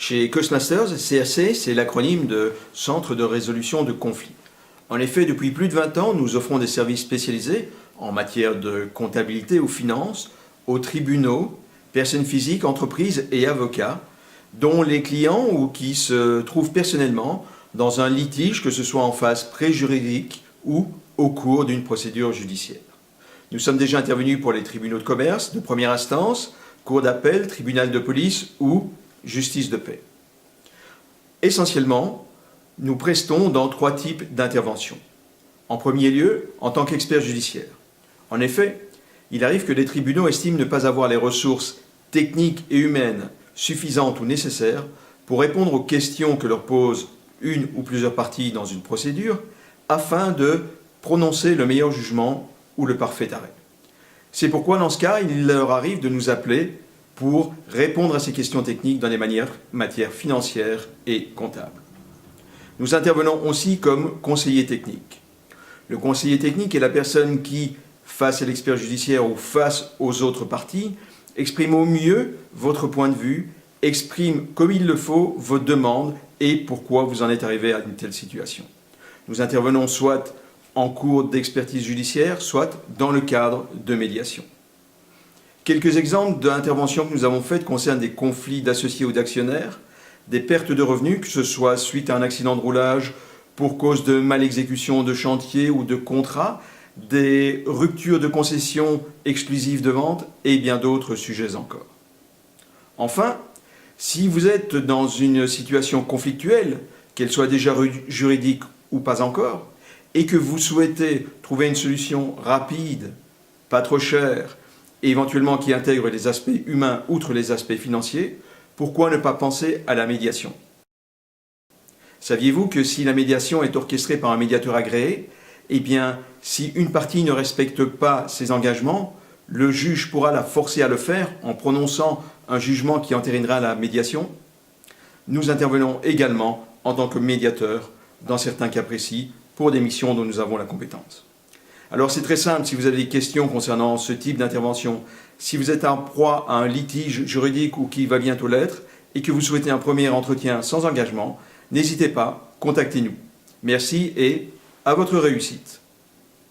Chez Coastmasters, CRC, c'est l'acronyme de Centre de résolution de conflits. En effet, depuis plus de 20 ans, nous offrons des services spécialisés en matière de comptabilité ou finance aux tribunaux, personnes physiques, entreprises et avocats, dont les clients ou qui se trouvent personnellement dans un litige, que ce soit en phase pré-juridique ou au cours d'une procédure judiciaire. Nous sommes déjà intervenus pour les tribunaux de commerce de première instance, cour d'appel, tribunal de police ou justice de paix. Essentiellement, nous prestons dans 3 types d'interventions. En premier lieu, en tant qu'expert judiciaire. En effet, il arrive que les tribunaux estiment ne pas avoir les ressources techniques et humaines suffisantes ou nécessaires pour répondre aux questions que leur posent une ou plusieurs parties dans une procédure afin de prononcer le meilleur jugement ou le parfait arrêt. C'est pourquoi, dans ce cas, il leur arrive de nous appeler pour répondre à ces questions techniques dans des matières financières et comptables. Nous intervenons aussi comme conseiller technique. Le conseiller technique est la personne qui, face à l'expert judiciaire ou face aux autres parties, exprime au mieux votre point de vue, exprime comme il le faut vos demandes et pourquoi vous en êtes arrivé à une telle situation. Nous intervenons soit en cours d'expertise judiciaire, soit dans le cadre de médiation. Quelques exemples d'interventions que nous avons faites concernent des conflits d'associés ou d'actionnaires, des pertes de revenus, que ce soit suite à un accident de roulage, pour cause de mal-exécution de chantier ou de contrat, des ruptures de concessions exclusives de vente et bien d'autres sujets encore. Enfin, si vous êtes dans une situation conflictuelle, qu'elle soit déjà juridique ou pas encore, et que vous souhaitez trouver une solution rapide, pas trop chère, et éventuellement qui intègre les aspects humains outre les aspects financiers, pourquoi ne pas penser à la médiation? Saviez-vous que si la médiation est orchestrée par un médiateur agréé, eh bien, si une partie ne respecte pas ses engagements, le juge pourra la forcer à le faire en prononçant un jugement qui entérinera la médiation? Nous intervenons également en tant que médiateur dans certains cas précis pour des missions dont nous avons la compétence. Alors c'est très simple, si vous avez des questions concernant ce type d'intervention, si vous êtes en proie à un litige juridique ou qui va bientôt l'être, et que vous souhaitez un premier entretien sans engagement, n'hésitez pas, contactez-nous. Merci et à votre réussite.